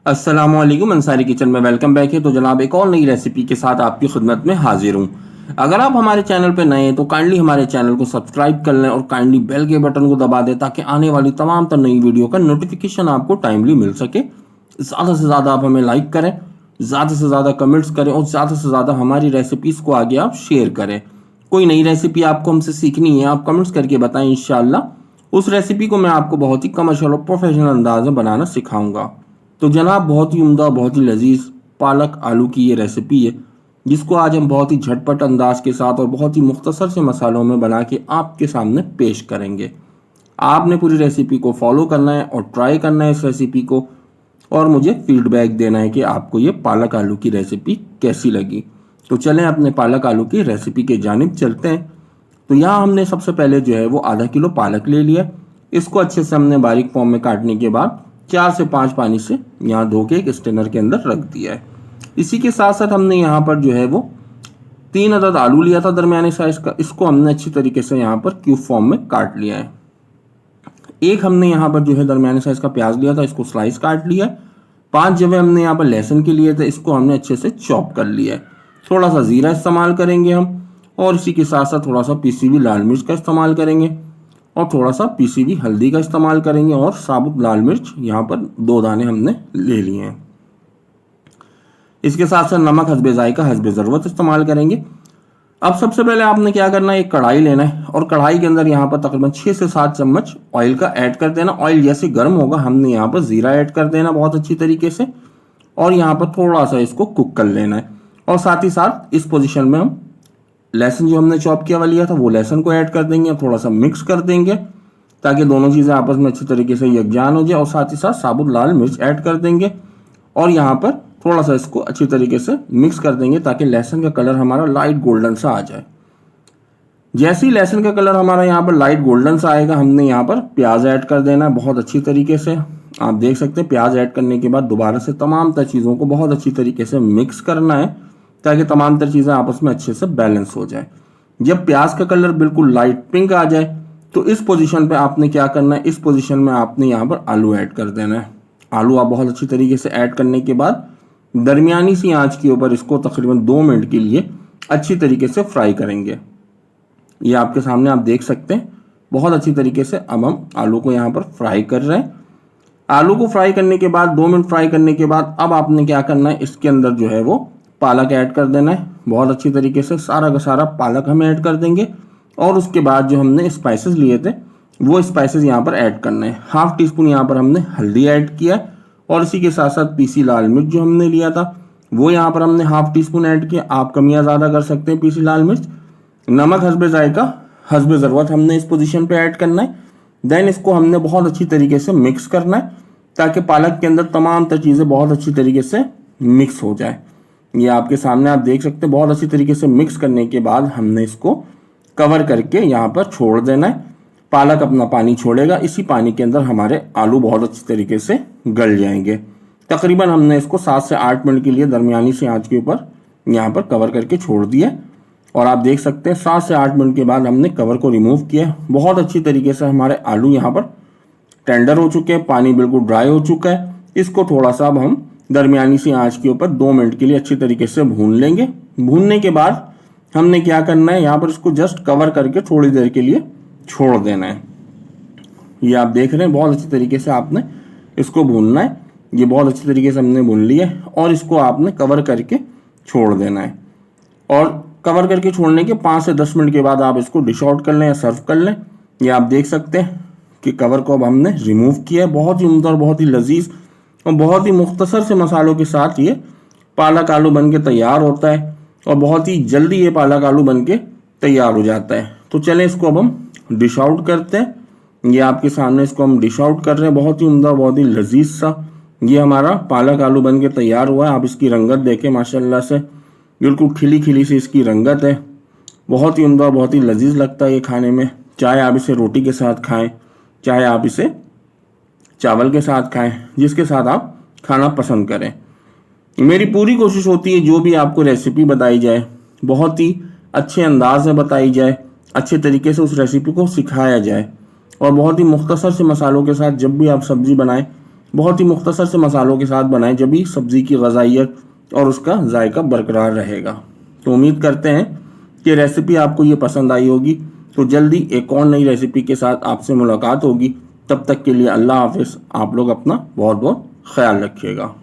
अस्सलामुअलैकुम, अंसारी किचन में welcome back है। तो जनाब एक और नई रेसिपी के साथ आपकी खिदमत में हाजिर हूँ। अगर आप हमारे चैनल पर नए हैं तो काइंडली हमारे चैनल को सब्सक्राइब कर लें और काइंडली बेल के बटन को दबा दें ताकि आने वाली तमाम तर नई वीडियो का नोटिफिकेशन आपको टाइमली मिल सके। ज़्यादा से ज़्यादा आप हमें लाइक करें, ज़्यादा से ज़्यादा कमेंट्स करें और ज़्यादा से ज़्यादा हमारी रेसिपीज़ को आगे आप शेयर करें। कोई नई रेसिपी आपको हमसे सीखनी है, आप कमेंट्स करके बताएं। इंशाल्लाह उस रेसिपी को मैं आपको बहुत ही कमर्शियल और प्रोफेशनल अंदाज में बनाना सिखाऊंगा। तो जनाब बहुत ही उम्दा, बहुत ही लजीज पालक आलू की ये रेसिपी है जिसको आज हम बहुत ही झटपट अंदाज के साथ और बहुत ही मुख्तसर से मसालों में बना के आपके सामने पेश करेंगे। आपने पूरी रेसिपी को फॉलो करना है और ट्राई करना है इस रेसिपी को, और मुझे फीडबैक देना है कि आपको ये पालक आलू की रेसिपी कैसी लगी। तो चलें अपने पालक आलू की रेसिपी के जानिब चलते हैं। तो यहाँ हमने सबसे पहले जो है वो आधा किलो पालक ले लिया। इसको अच्छे से हमने बारीक फॉर्म में काटने के बाद 4 से 5 पानी से यहाँ धो के एक स्ट्रेनर के अंदर रख दिया है। इसी के साथ साथ हमने यहाँ पर जो है वो 3 अदद आलू लिया था दरमियाने साइज का। इसको हमने अच्छी तरीके से यहाँ पर क्यूब फॉर्म में काट लिया है। एक हमने यहाँ पर जो है दरमियाने साइज का प्याज लिया था, इसको स्लाइस काट लिया है। 5 जवे हमने यहाँ पर लहसुन के लिए थे, इसको हमने अच्छे से चॉप कर लिया है। थोड़ा सा जीरा इस्तेमाल करेंगे हम, और इसी के साथ साथ थोड़ा सा पीसी हुई लाल मिर्च का इस्तेमाल करेंगे और थोड़ा सा पीसी हुई हल्दी का इस्तेमाल करेंगे, और साबुत लाल मिर्च यहाँ पर 2 दाने हमने ले लिए हैं। इसके साथ साथ नमक हस्बे जायका हस्बे ज़रूरत इस्तेमाल करेंगे। अब सबसे पहले आपने क्या करना है, एक कढ़ाई लेना है और कढ़ाई के अंदर यहाँ पर तकरीबन 6 से 7 चम्मच ऑयल का ऐड कर देना। ऑयल जैसे गर्म होगा हमने यहाँ पर जीरा ऐड कर देना बहुत अच्छी तरीके से, और यहाँ पर थोड़ा सा इसको कुक कर लेना है। और साथ ही साथ इस पोजीशन में हम लहसुन जो हमने चॉप किया हुआ लिया था वो लहसुन को ऐड कर देंगे, थोड़ा सा मिक्स कर देंगे ताकि दोनों चीज़ें आपस में अच्छी तरीके से यकजान हो जाए। और साथ ही साथ साबुत लाल मिर्च ऐड कर देंगे और यहाँ पर थोड़ा सा इसको अच्छी तरीके से मिक्स कर देंगे ताकि लहसुन का कलर हमारा लाइट गोल्डन सा आ जाए। जैसे ही लहसुन का कलर हमारा यहाँ पर लाइट गोल्डन सा आएगा हमने यहाँ पर प्याज ऐड कर देना है बहुत अच्छी तरीके से। आप देख सकते हैं प्याज ऐड करने के बाद दोबारा से तमाम तर चीज़ों को बहुत अच्छी तरीके से मिक्स करना है ताकि तमाम तर चीज़ें आपस में अच्छे से बैलेंस हो जाए। जब प्याज का कलर बिल्कुल लाइट पिंक आ जाए तो इस पोजीशन पे आपने क्या करना है, इस पोजीशन में आपने यहाँ पर आलू ऐड कर देना है। आलू आप बहुत अच्छी तरीके से ऐड करने के बाद दरमियानी सी आंच के ऊपर इसको तकरीबन 2 मिनट के लिए अच्छी तरीके से फ्राई करेंगे। ये आपके सामने आप देख सकते हैं बहुत अच्छी तरीके से अब हम आलू को यहाँ पर फ्राई कर रहे हैं। आलू को फ्राई करने के बाद 2 मिनट फ्राई करने के बाद अब आपने क्या करना है, इसके अंदर जो है वो पालक ऐड कर देना है बहुत अच्छी तरीके से। सारा का सारा पालक हम ऐड कर देंगे और उसके बाद जो हमने स्पाइसेस लिए थे वो स्पाइसेस यहाँ पर ऐड करना है। 1/2 टीस्पून यहाँ पर हमने हल्दी ऐड किया और इसी के साथ साथ पीसी लाल मिर्च जो हमने लिया था वो यहाँ पर हमने 1/2 टीस्पून ऐड किया। आप कमियाँ ज़्यादा कर सकते हैं पीसी लाल मिर्च। नमक हस्बे जायका हस्बे ज़रूरत हमने इस पोजीशन पे ऐड करना है। देन इसको हमने बहुत अच्छी तरीके से मिक्स करना है ताकि पालक के अंदर तमाम तर चीज़ें बहुत अच्छी तरीके से मिक्स हो जाए। ये आपके सामने आप देख सकते हैं बहुत अच्छी तरीके से मिक्स करने के बाद हमने इसको कवर करके यहाँ पर छोड़ देना है। पालक अपना पानी छोड़ेगा, इसी पानी के अंदर हमारे आलू बहुत अच्छी तरीके से गल जाएंगे। तकरीबन हमने इसको 7 से 8 मिनट के लिए दरमियानी से आंच के ऊपर यहाँ पर कवर करके छोड़ दिया और आप देख सकते हैं 7 से 8 मिनट के बाद हमने कवर को रिमूव किया। बहुत अच्छी तरीके से हमारे आलू यहाँ पर टेंडर हो चुके हैं, पानी बिल्कुल ड्राई हो चुका है। इसको थोड़ा सा अब हम दरमियानी सी आंच के ऊपर 2 मिनट के लिए अच्छी तरीके से भून लेंगे। भूनने के बाद हमने क्या करना है, यहाँ पर इसको जस्ट कवर करके थोड़ी देर के लिए छोड़ देना है। ये आप देख रहे हैं बहुत अच्छी तरीके से आपने इसको भूनना है। ये बहुत अच्छी तरीके से हमने भून लिया है और इसको आपने कवर करके छोड़ देना है। और कवर करके छोड़ने के 5 से 10 मिनट के बाद आप इसको डिश आउट कर लें या सर्व कर लें। ये आप देख सकते हैं कि कवर को अब हमने रिमूव किया है। बहुत ही उम्दा और बहुत ही लजीज और बहुत ही मुख्तसर से मसालों के साथ ये पालक आलू बन के तैयार होता है और बहुत ही जल्दी ये पालक आलू बन के तैयार हो जाता है। तो चलें इसको अब हम डिश आउट करते हैं। ये आपके सामने इसको हम डिश आउट कर रहे हैं। बहुत ही उम्दा बहुत ही लजीज सा ये हमारा पालक आलू बन के तैयार हुआ है। आप इसकी रंगत देखें माशाल्लाह से बिल्कुल खिली खिली सी इसकी रंगत है। बहुत ही उम्दा और बहुत ही लजीज लगता है ये खाने में। चाहे आप इसे रोटी के साथ खाएं, चाहे आप इसे चावल के साथ खाएं, जिसके साथ आप खाना पसंद करें। मेरी पूरी कोशिश होती है जो भी आपको रेसिपी बताई जाए बहुत ही अच्छे अंदाज में बताई जाए, अच्छे तरीके से उस रेसिपी को सिखाया जाए और बहुत ही मुख्तसर से मसालों के साथ जब भी आप सब्जी बनाएं बहुत ही मुख्तसर से मसालों के साथ बनाएं, जब भी सब्ज़ी की ग़ज़ाइयत और उसका जायका बरकरार रहेगा। तो उम्मीद करते हैं कि रेसिपी आपको ये पसंद आई होगी। तो जल्दी एक और नई रेसिपी के साथ आपसे मुलाकात होगी। तब तक के लिए अल्लाह हाफ़िज़। आप लोग अपना बहुत बहुत ख्याल रखिएगा।